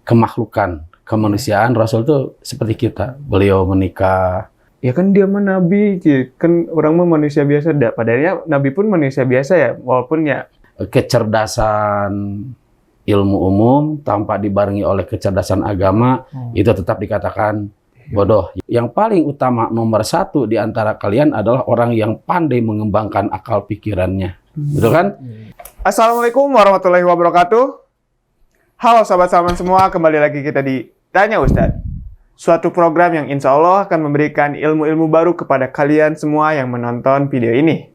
kemakhlukan, kemanusiaan. Rasul itu seperti kita. Beliau menikah. Ya kan dia mah nabi, kan orang mah manusia biasa. Padahalnya nabi pun manusia biasa ya, walaupun ya Kecerdasan ilmu umum tanpa dibarengi oleh kecerdasan agama, itu tetap dikatakan bodoh. Yang paling utama nomor satu di antara kalian adalah orang yang pandai mengembangkan akal pikirannya. Betul kan? Assalamualaikum warahmatullahi wabarakatuh. Halo sahabat Salman semua, kembali lagi kita di Tanya Ustadz. Suatu program yang insya Allah akan memberikan ilmu-ilmu baru kepada kalian semua yang menonton video ini.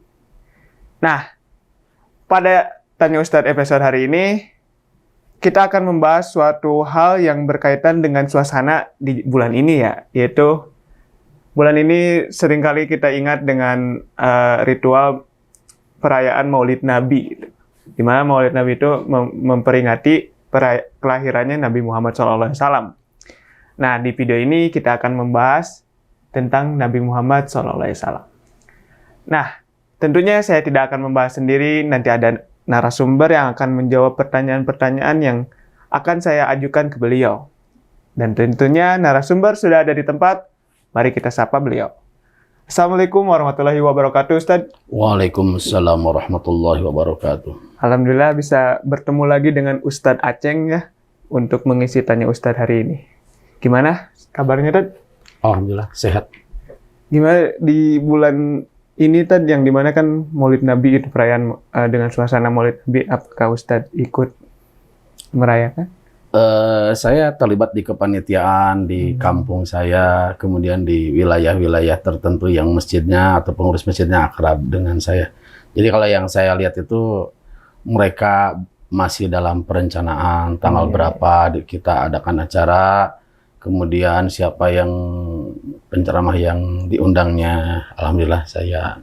Nah, pada Tanya Ustadz episode hari ini, kita akan membahas suatu hal yang berkaitan dengan suasana di bulan ini ya, yaitu bulan ini seringkali kita ingat dengan ritual perayaan Maulid Nabi, di mana Maulid Nabi itu memperingati kelahirannya Nabi Muhammad SAW. Nah, di video ini kita akan membahas tentang Nabi Muhammad SAW. Nah, tentunya saya tidak akan membahas sendiri, nanti ada narasumber yang akan menjawab pertanyaan-pertanyaan yang akan saya ajukan ke beliau. Dan tentunya narasumber sudah ada di tempat, mari kita sapa beliau. Assalamualaikum warahmatullahi wabarakatuh, Ustadz. Waalaikumsalam warahmatullahi wabarakatuh. Alhamdulillah bisa bertemu lagi dengan Ustadz Aceng ya, untuk mengisi Tanya Ustadz hari ini. Gimana kabarnya, Tad? Alhamdulillah, sehat. Gimana di bulan ini, Tad, yang dimana kan Maulid Nabi itu perayaan dengan suasana Maulid Nabi, apakah Ustadz ikut merayakan? Saya terlibat di kepanitiaan di kampung saya, kemudian di wilayah-wilayah tertentu yang masjidnya atau pengurus masjidnya akrab dengan saya. Jadi kalau yang saya lihat itu mereka masih dalam perencanaan tanggal berapa kita adakan acara, kemudian siapa yang penceramah yang diundangnya. Alhamdulillah saya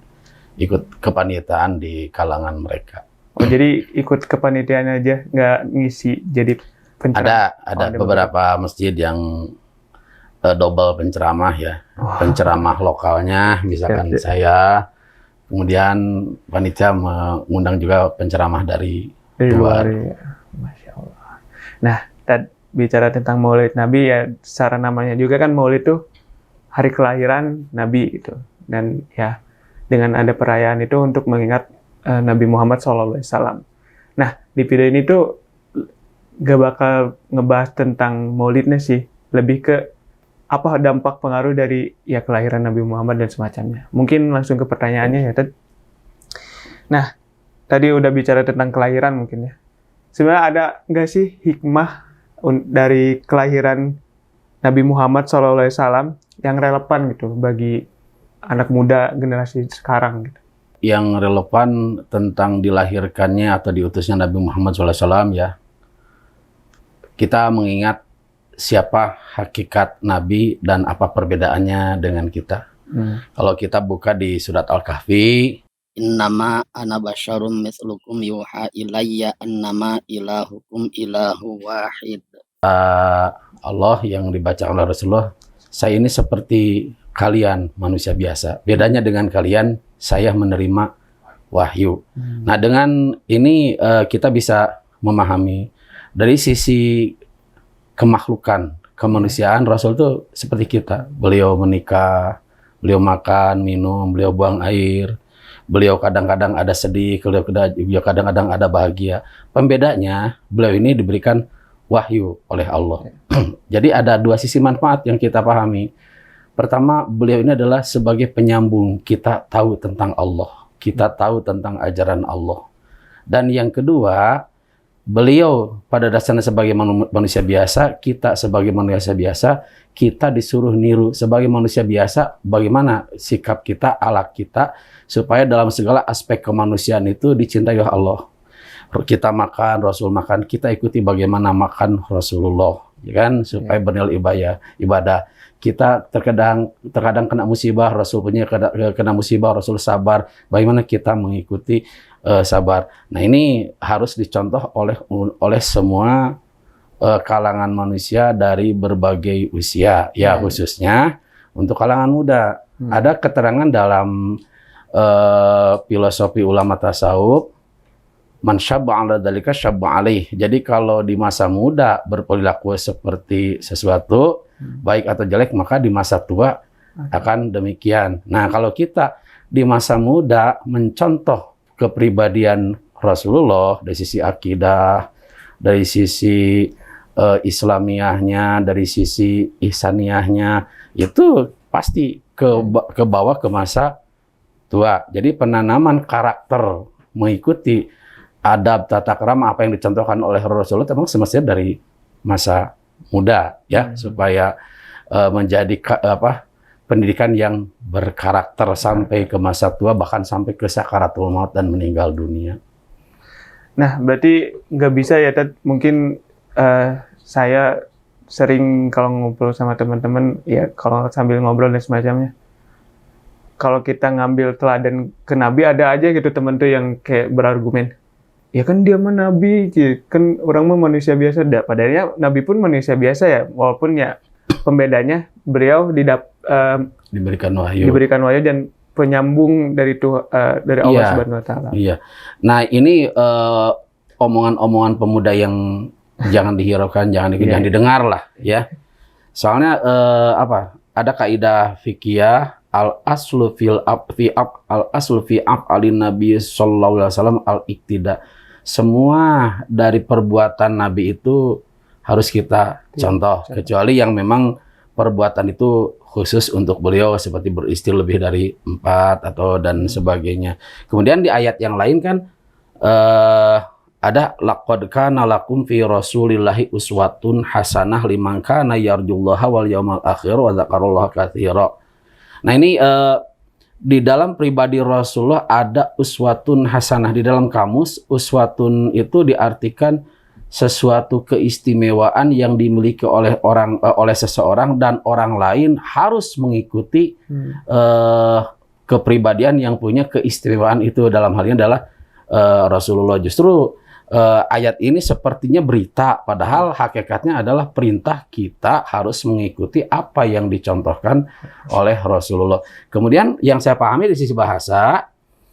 ikut kepanitiaan di kalangan mereka. Oh, jadi ikut kepanitiaan aja, nggak ngisi jadi penceramah? Ada beberapa masjid yang double penceramah ya. Penceramah lokalnya, misalkan saya. Kemudian panitia mengundang juga penceramah dari luar. Masya Allah. Nah, bicara tentang Maulid Nabi ya, secara namanya juga kan Maulid itu hari kelahiran Nabi gitu. Dan ya dengan ada perayaan itu untuk mengingat Nabi Muhammad SAW. Nah, di video ini tuh gak bakal ngebahas tentang Maulidnya sih, lebih ke apa dampak pengaruh dari ya kelahiran Nabi Muhammad dan semacamnya. Mungkin langsung ke pertanyaannya ya, Tad. Nah, tadi udah bicara tentang kelahiran mungkin ya. Sebenarnya ada nggak sih hikmah dari kelahiran Nabi Muhammad SAW yang relevan gitu bagi anak muda generasi sekarang gitu? Yang relevan tentang dilahirkannya atau diutusnya Nabi Muhammad SAW ya, kita mengingat siapa hakikat Nabi dan apa perbedaannya dengan kita. Kalau kita buka di surat Al-Kahfi, Innama ana basyarum mithlukum yuha ilayya annama ilahukum ilahu wahid. Allah yang dibaca oleh Rasulullah, saya ini seperti kalian manusia biasa. Bedanya dengan kalian, saya menerima wahyu. Nah, dengan ini kita bisa memahami dari sisi kemakhlukan, kemanusiaan. Rasul itu seperti kita. Beliau menikah, beliau makan, minum, beliau buang air. Beliau kadang-kadang ada sedih, beliau kadang-kadang ada bahagia. Pembedanya, beliau ini diberikan wahyu oleh Allah. Jadi ada dua sisi manfaat yang kita pahami. Pertama, beliau ini adalah sebagai penyambung. Kita tahu tentang Allah. Kita tahu tentang ajaran Allah. Dan yang kedua, beliau pada dasarnya sebagai manusia biasa, kita sebagai manusia biasa, kita disuruh niru sebagai manusia biasa bagaimana sikap kita, akhlak kita, supaya dalam segala aspek kemanusiaan itu dicintai oleh Allah. Kita makan, Rasul makan, kita ikuti bagaimana makan Rasulullah, ya kan? Supaya bernilai ibadah. Kita terkadang kena musibah, Rasul punya kena musibah, Rasul sabar. Bagaimana kita mengikuti sabar. Nah, ini harus dicontoh oleh semua kalangan manusia dari berbagai usia, ya khususnya untuk kalangan muda. Ada keterangan dalam filosofi ulama tasawuf Man syabba 'ala dzalika syabba 'alaih. Jadi kalau di masa muda berperilaku seperti sesuatu baik atau jelek, maka di masa tua akan demikian. Nah, kalau kita di masa muda mencontoh kepribadian Rasulullah dari sisi akidah, dari sisi Islamiyahnya, dari sisi ihsaniyahnya, itu pasti ke bawah ke masa tua. Jadi penanaman karakter mengikuti adab tata krama apa yang dicontohkan oleh Rasulullah memang semestinya dari masa muda ya, supaya menjadi pendidikan yang berkarakter sampai ke masa tua, bahkan sampai ke sakaratul maut dan meninggal dunia. Nah, berarti nggak bisa ya, Tad? Mungkin saya sering kalau ngobrol sama teman-teman, ya kalau sambil ngobrol dan semacamnya, kalau kita ngambil teladan ke Nabi, ada aja gitu teman tuh yang kayak berargumen, ya kan dia mah Nabi, kan orang mah manusia biasa. Padahalnya Nabi pun manusia biasa ya, walaupun ya pembedanya beliau Diberikan wahyu. diberikan wahyu dan penyambung dari dari Allah Iya. Subhanahu wa taala. Iya. Nah, ini omongan-omongan pemuda yang jangan dihiraukan, jangan didengar lah ya. Soalnya ada kaidah fikih al aslu fi af'alin nabi sallallahu alaihi wasallam al iktida. Semua dari perbuatan Nabi itu harus kita contoh, kecuali yang memang perbuatan itu khusus untuk beliau seperti beristri lebih dari 4 atau dan sebagainya. Kemudian di ayat yang lain kan ada laqad kana lakum fi rasulillahi uswatun hasanah liman kana yarjullaha wal yaumal akhir wa dzakarallaha katsira. Nah, ini di dalam pribadi Rasulullah ada uswatun hasanah. Di dalam kamus, uswatun itu diartikan sesuatu keistimewaan yang dimiliki oleh seseorang dan orang lain harus mengikuti kepribadian yang punya keistimewaan itu. Dalam hal ini adalah Rasulullah. Justru ayat ini sepertinya berita, padahal hakikatnya adalah perintah kita harus mengikuti apa yang dicontohkan oleh Rasulullah. Kemudian yang saya pahami di sisi bahasa,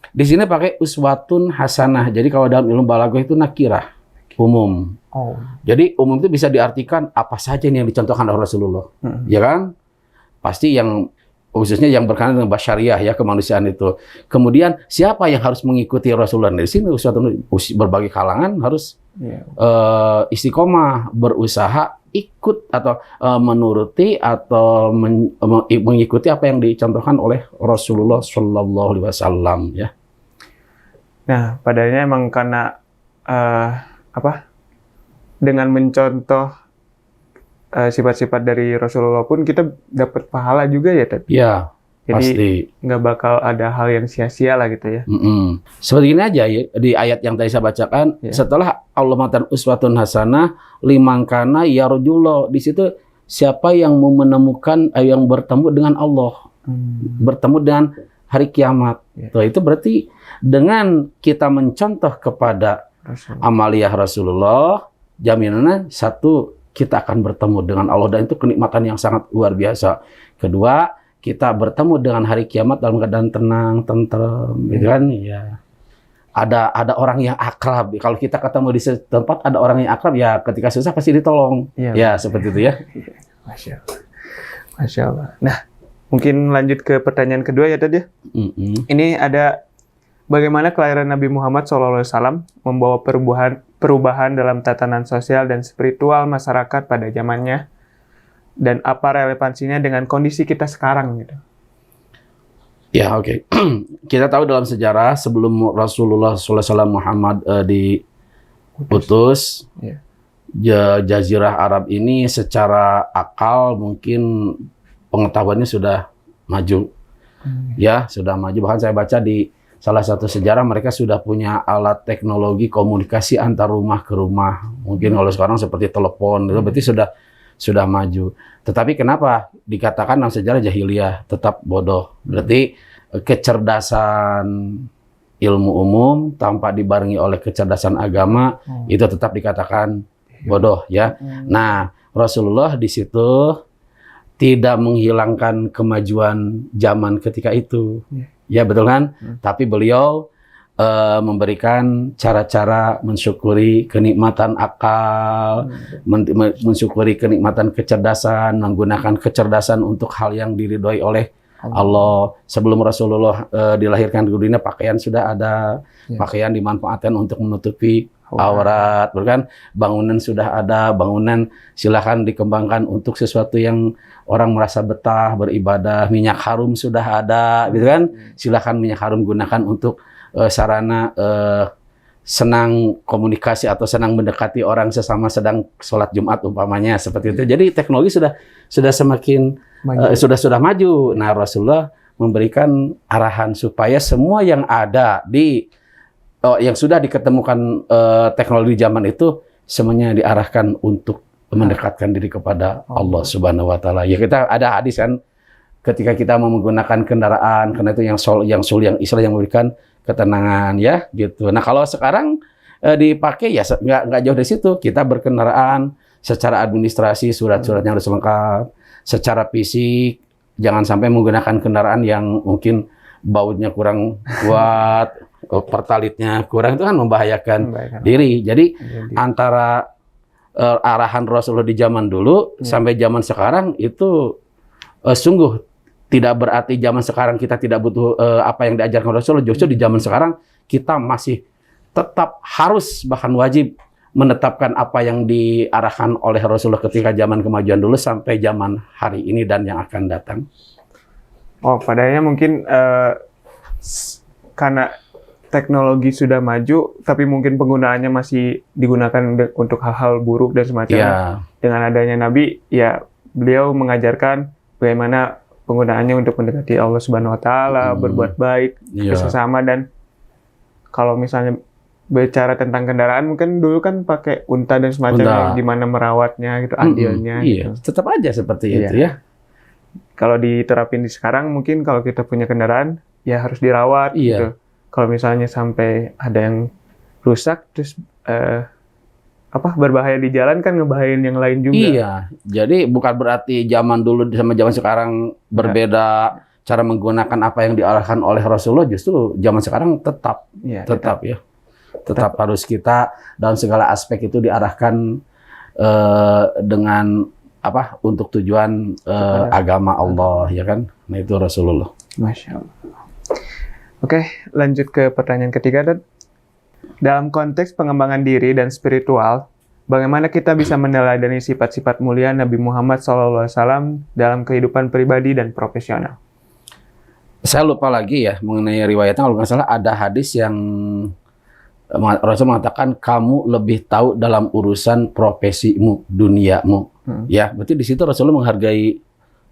di sini pakai uswatun hasanah. Jadi kalau dalam ilmu balaghah itu nakirah, umum. Oh. Jadi umum itu bisa diartikan apa saja yang dicontohkan oleh Rasulullah, ya kan? Pasti yang khususnya yang berkaitan dengan basyariah ya, kemanusiaan itu. Kemudian siapa yang harus mengikuti Rasulullah? Di sini berbagai kalangan harus istiqomah, berusaha ikut atau menuruti atau mengikuti apa yang dicontohkan oleh Rasulullah Shallallahu Alaihi Wasallam ya. Nah, padahal emang karena dengan mencontoh sifat-sifat dari Rasulullah pun kita dapat pahala juga ya, Tad? Ya, Jadi pasti. nggak bakal ada hal yang sia-sia lah gitu ya. Seperti ini aja ya, di ayat yang tadi saya bacakan, setelah Allah mengatakan uswatun hasanah liman kana yarjullah, di situ siapa yang mau menemukan yang bertemu dengan Allah, bertemu dengan hari kiamat. Tuh, itu berarti dengan kita mencontoh kepada amaliyah Rasulullah, jaminannya satu, kita akan bertemu dengan Allah dan itu kenikmatan yang sangat luar biasa. Kedua, kita bertemu dengan hari kiamat dalam keadaan tenang, tentrem, gitu kan? Ya. Ada orang yang akrab. Kalau kita ketemu di tempat ada orang yang akrab, ya ketika susah pasti ditolong. Ya, seperti itu ya. Masya Allah. Masya Allah. Nah, mungkin lanjut ke pertanyaan kedua ya, Tad ya. Ini ada, bagaimana kelahiran Nabi Muhammad SAW membawa perubahan dalam tatanan sosial dan spiritual masyarakat pada zamannya, dan apa relevansinya dengan kondisi kita sekarang gitu? Ya, oke. Kita tahu dalam sejarah sebelum Rasulullah SAW Muhammad diutus, Jazirah Arab ini secara akal mungkin pengetahuannya sudah maju, ya sudah maju. Bahkan saya baca di salah satu sejarah mereka sudah punya alat teknologi komunikasi antar rumah ke rumah. Mungkin kalau sekarang seperti telepon, itu berarti sudah maju. Tetapi kenapa dikatakan dalam sejarah jahiliyah tetap bodoh? Berarti kecerdasan ilmu umum tanpa dibarengi oleh kecerdasan agama itu tetap dikatakan bodoh ya. Nah, Rasulullah di situ tidak menghilangkan kemajuan zaman ketika itu. Ya betul kan? Tapi beliau memberikan cara-cara mensyukuri kenikmatan akal, mensyukuri kenikmatan kecerdasan, menggunakan kecerdasan untuk hal yang diridhoi oleh Allah. Sebelum Rasulullah dilahirkan ke dunia, pakaian sudah ada, pakaian dimanfaatkan untuk menutupi aurat, bukan? Bangunan sudah ada, bangunan silahkan dikembangkan untuk sesuatu yang orang merasa betah, beribadah. Minyak harum sudah ada, gitu kan? Silahkan minyak harum gunakan untuk sarana senang komunikasi atau senang mendekati orang sesama sedang sholat Jumat umpamanya, seperti itu. Jadi teknologi sudah semakin sudah maju. Nah, Rasulullah memberikan arahan supaya semua yang ada yang sudah diketemukan teknologi zaman itu semuanya diarahkan untuk mendekatkan diri kepada Allah Subhanahu wa taala. Ya, kita ada hadis kan, ketika kita mau menggunakan kendaraan, karena itu yang istilah yang memberikan ketenangan, ya gitu. Nah, kalau sekarang dipakai ya nggak jauh dari situ. Kita berkendaraan secara administrasi, surat-suratnya harus lengkap. Secara fisik jangan sampai menggunakan kendaraan yang mungkin bautnya kurang kuat, pertalitnya kurang, itu kan membahayakan diri. Jadi antara arahan Rasulullah di zaman dulu sampai zaman sekarang itu sungguh tidak berarti zaman sekarang kita tidak butuh apa yang diajarkan Rasulullah. Justru di zaman sekarang kita masih tetap harus, bahkan wajib menetapkan apa yang diarahkan oleh Rasulullah ketika zaman kemajuan dulu sampai zaman hari ini dan yang akan datang. Oh, padahal mungkin karena teknologi sudah maju, tapi mungkin penggunaannya masih digunakan untuk hal-hal buruk dan semacamnya. Dengan adanya Nabi, ya beliau mengajarkan bagaimana penggunaannya untuk mendekati Allah Subhanahu wa taala, berbuat baik ke sesama. Dan kalau misalnya bicara tentang kendaraan, mungkin dulu kan pakai unta dan semacamnya, gimana merawatnya gitu, adilnya gitu. Tetap aja seperti itu ya. Kalau diterapin di sekarang, mungkin kalau kita punya kendaraan ya harus dirawat gitu. Kalau misalnya sampai ada yang rusak terus berbahaya di jalan, kan ngebahayain yang lain juga. Iya, jadi bukan berarti zaman dulu sama zaman sekarang berbeda cara menggunakan apa yang diarahkan oleh Rasulullah. Justru zaman sekarang tetap harus kita dalam segala aspek itu diarahkan dengan untuk tujuan agama Allah, ya kan? Nah, itu Rasulullah. Masya Allah. Oke, lanjut ke pertanyaan ketiga, Dad. Dalam konteks pengembangan diri dan spiritual, bagaimana kita bisa meneladani sifat-sifat mulia Nabi Muhammad SAW dalam kehidupan pribadi dan profesional? Saya lupa lagi ya mengenai riwayatnya. Kalau nggak salah ada hadis yang Rasul mengatakan kamu lebih tahu dalam urusan profesimu, duniamu. Ya, berarti di situ Rasulullah menghargai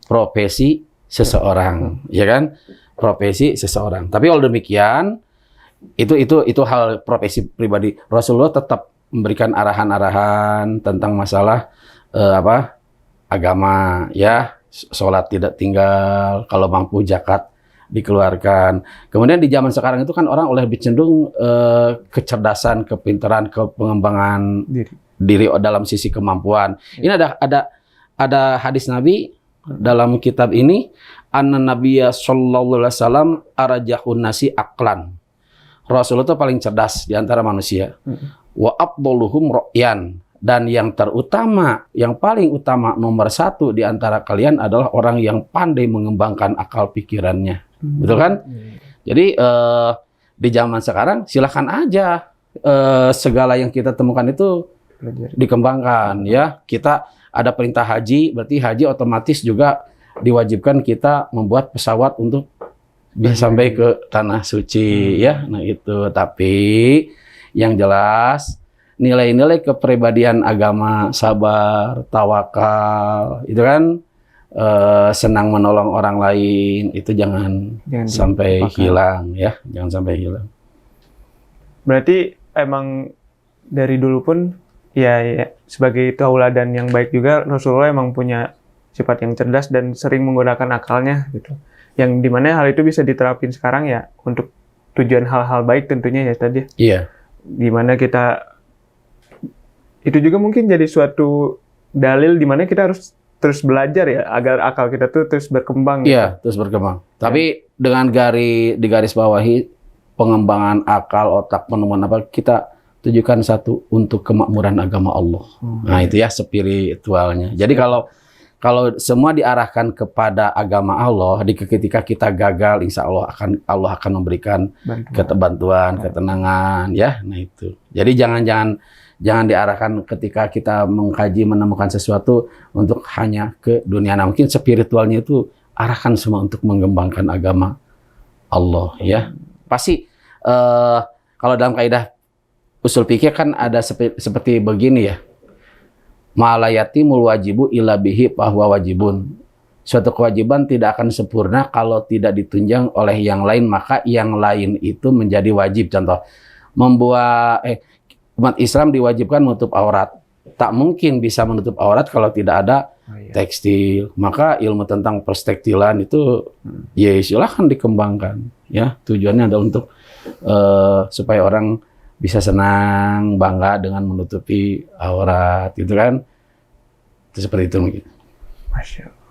profesi seseorang, ya kan? Profesi seseorang. Tapi kalau demikian, itu hal profesi pribadi. Rasulullah tetap memberikan arahan-arahan tentang masalah agama, ya, sholat tidak tinggal, kalau mampu zakat dikeluarkan. Kemudian di zaman sekarang itu kan orang lebih cenderung kecerdasan, kepintaran, pengembangan diri dalam sisi kemampuan. Ini ada hadis Nabi dalam kitab ini, anna Nabiyya sallallahu alaihi wasallam arajahun nasi aqlan. Rasulullah itu paling cerdas di antara manusia. Wa afdaluhum ra'yan, dan yang terutama, yang paling utama nomor satu di antara kalian adalah orang yang pandai mengembangkan akal pikirannya. Betul kan? Jadi di zaman sekarang silahkan aja segala yang kita temukan itu dikembangkan, ya. Kita ada perintah haji, berarti haji otomatis juga diwajibkan kita membuat pesawat untuk bisa sampai ke tanah suci, ya. Nah itu, tapi yang jelas nilai-nilai kepribadian agama, sabar, tawakal, itu kan senang menolong orang lain, itu jangan sampai hilang, ya. Jangan sampai hilang. Berarti emang dari dulu pun ya sebagai tauladan yang baik juga, Rasulullah emang punya sifat yang cerdas dan sering menggunakan akalnya gitu. Yang dimana hal itu bisa diterapin sekarang ya untuk tujuan hal-hal baik tentunya ya tadi. Iya. Dimana kita itu juga mungkin jadi suatu dalil dimana kita harus terus belajar ya agar akal kita tuh terus berkembang. Iya, terus berkembang. Tapi dengan digaris bawahi pengembangan akal, otak, penemuan apa, kita tujukan satu untuk kemakmuran agama Allah. Nah, itu ya spiritualnya. Jadi kalau semua diarahkan kepada agama Allah, ketika kita gagal, insya Allah akan memberikan bantuan, ketenangan, ya. Nah itu. Jadi jangan diarahkan ketika kita mengkaji, menemukan sesuatu untuk hanya ke dunia. Nah, mungkin spiritualnya itu arahkan semua untuk mengembangkan agama Allah, ya. Pasti kalau dalam kaidah usul fikih kan ada seperti begini ya. Ma'alayatimul wajibu illa bihi bahwa wajibun. Suatu kewajiban tidak akan sempurna kalau tidak ditunjang oleh yang lain, maka yang lain itu menjadi wajib. Contoh, umat Islam diwajibkan menutup aurat. Tak mungkin bisa menutup aurat kalau tidak ada tekstil. Maka ilmu tentang perstektilan itu ya silahkan dikembangkan. Ya, tujuannya adalah untuk supaya orang bisa senang, bangga dengan menutupi aurat, gitu kan? Itu seperti itu mungkin. Masya Allah.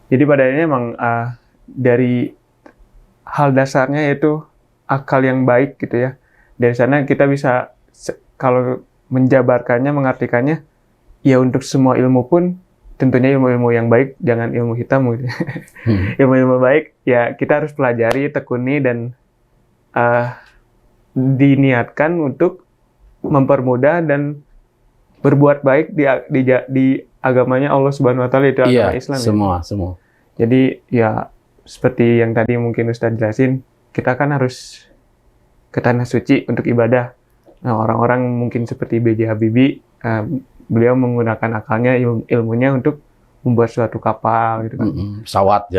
Jadi pada akhirnya memang dari hal dasarnya yaitu akal yang baik gitu ya. Dari sana kita bisa kalau menjabarkannya, mengartikannya, ya untuk semua ilmu pun tentunya ilmu-ilmu yang baik, jangan ilmu hitam gitu. Ilmu-ilmu baik ya kita harus pelajari, tekuni dan diniatkan untuk mempermudah dan berbuat baik di agamanya Allah Subhanahu wa taala, itu agama Islam. Semua. Jadi ya seperti yang tadi mungkin Ustaz jelasin, kita kan harus ke tanah suci untuk ibadah. Nah, orang-orang mungkin seperti B.J. Habibie, beliau menggunakan akalnya, ilmunya untuk membuat suatu kapal gitu kan. Pesawat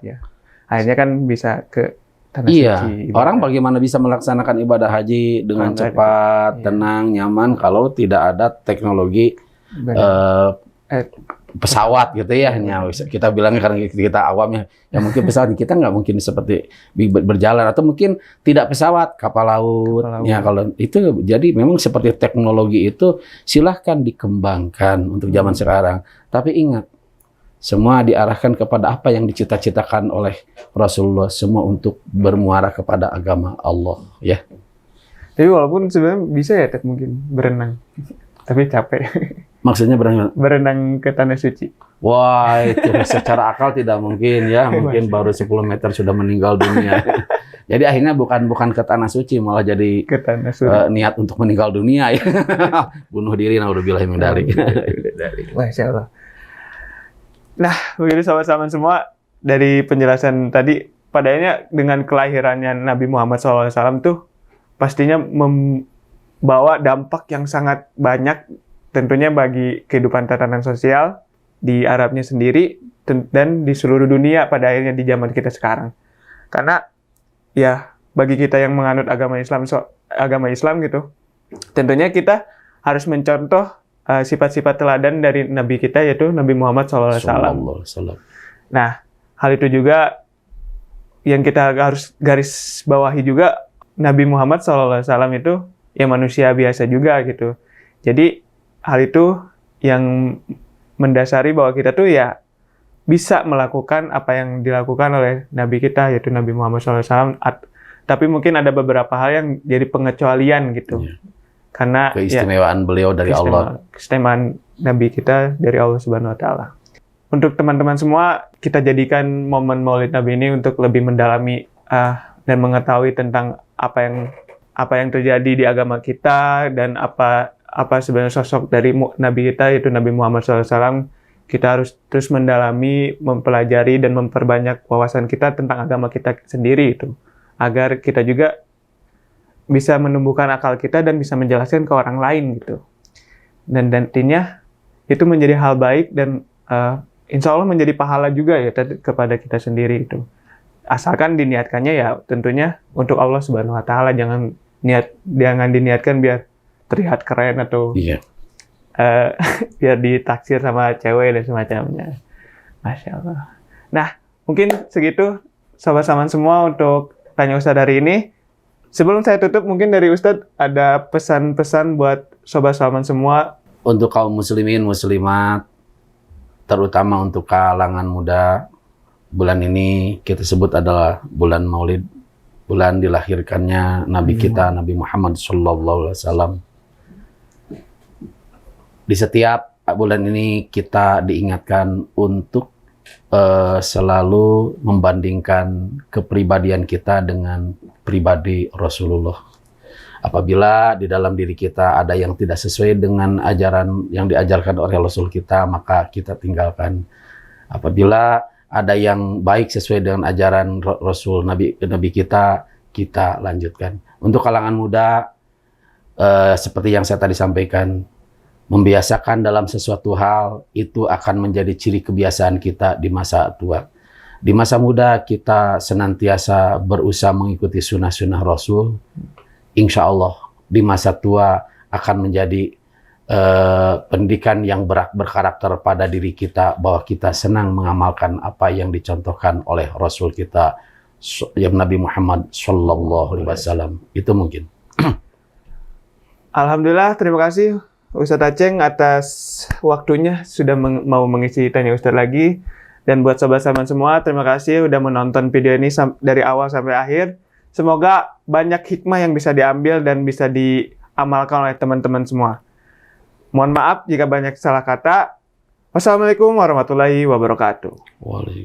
ya. Akhirnya kan bisa ke tanah suci. Orang bagaimana bisa melaksanakan ibadah haji dengan cepat, tenang, nyaman kalau tidak ada teknologi pesawat gitu ya. Kita bilangnya karena kita awamnya, ya mungkin pesawat kita nggak mungkin seperti berjalan, atau mungkin tidak pesawat, kapal laut. Ya kalau itu jadi memang seperti teknologi itu silahkan dikembangkan untuk zaman sekarang. Tapi ingat, semua diarahkan kepada apa yang dicita-citakan oleh Rasulullah, semua untuk bermuara kepada agama Allah, ya. Tapi walaupun sebenarnya bisa ya mungkin berenang, tapi capek. Maksudnya berenang ke tanah suci. Wah, itu secara akal tidak mungkin ya. Mungkin baru 10 meter sudah meninggal dunia. Jadi akhirnya bukan ke tanah suci, malah jadi ke tanah suci. Niat untuk meninggal dunia ya. Bunuh diri, naudzubillahi min dzalik. Masya Allah. Nah, begitu sahabat-sahabat semua, dari penjelasan tadi, padanya dengan kelahirannya Nabi Muhammad SAW tuh pastinya membawa dampak yang sangat banyak tentunya bagi kehidupan tatanan sosial di Arabnya sendiri dan di seluruh dunia pada akhirnya di zaman kita sekarang. Karena ya bagi kita yang menganut agama Islam gitu, tentunya kita harus mencontoh sifat-sifat teladan dari Nabi kita, yaitu Nabi Muhammad SAW. Nah, hal itu juga yang kita harus garis bawahi juga, Nabi Muhammad SAW itu ya manusia biasa juga gitu. Jadi hal itu yang mendasari bahwa kita tuh ya bisa melakukan apa yang dilakukan oleh Nabi kita, yaitu Nabi Muhammad SAW. Tapi mungkin ada beberapa hal yang jadi pengecualian gitu. Ya. Karena keistimewaan beliau dari Allah. Keistimewaan Nabi kita dari Allah Subhanahu wa taala. Untuk teman-teman semua, kita jadikan momen Maulid Nabi ini untuk lebih mendalami dan mengetahui tentang apa yang terjadi di agama kita dan apa sebenarnya sosok dari Nabi kita, yaitu Nabi Muhammad SAW. Kita harus terus mendalami, mempelajari dan memperbanyak wawasan kita tentang agama kita sendiri itu, agar kita juga bisa menumbuhkan akal kita dan bisa menjelaskan ke orang lain gitu. Dan nantinya itu menjadi hal baik dan insya Allah menjadi pahala juga ya kepada kita sendiri itu. Asalkan diniatkannya ya tentunya untuk Allah Subhanahu wa taala, jangan diniatkan biar terlihat keren atau biar ditaksir sama cewek dan semacamnya. Masya Allah. Nah, mungkin segitu sahabat-sahabat semua untuk Tanya Ustadz hari ini. Sebelum saya tutup, mungkin dari Ustadz ada pesan-pesan buat sobat-sobat semua. Untuk kaum muslimin, muslimat, terutama untuk kalangan muda, bulan ini kita sebut adalah bulan Maulid bulan dilahirkannya Nabi kita, Nabi Muhammad SAW. Di setiap bulan ini kita diingatkan untuk selalu membandingkan kepribadian kita dengan pribadi Rasulullah. Apabila di dalam diri kita ada yang tidak sesuai dengan ajaran yang diajarkan oleh Rasul kita, maka kita tinggalkan. Apabila ada yang baik sesuai dengan ajaran Rasul Nabi kita, kita lanjutkan. Untuk kalangan muda, seperti yang saya tadi sampaikan, membiasakan dalam sesuatu hal itu akan menjadi ciri kebiasaan kita di masa tua. Di masa muda kita senantiasa berusaha mengikuti sunnah-sunnah Rasul. Insya Allah di masa tua akan menjadi pendidikan yang berkarakter pada diri kita, bahwa kita senang mengamalkan apa yang dicontohkan oleh Rasul kita, yang Nabi Muhammad SAW. Itu mungkin. Alhamdulillah, terima kasih Ustadz Aceng atas waktunya sudah mau mengisi Tanya Ustadz lagi. Dan buat sobat Saman semua, terima kasih udah menonton video ini dari awal sampai akhir. Semoga banyak hikmah yang bisa diambil dan bisa diamalkan oleh teman-teman semua. Mohon maaf jika banyak salah kata. Wassalamualaikum warahmatullahi wabarakatuh. Waalaikumsalam.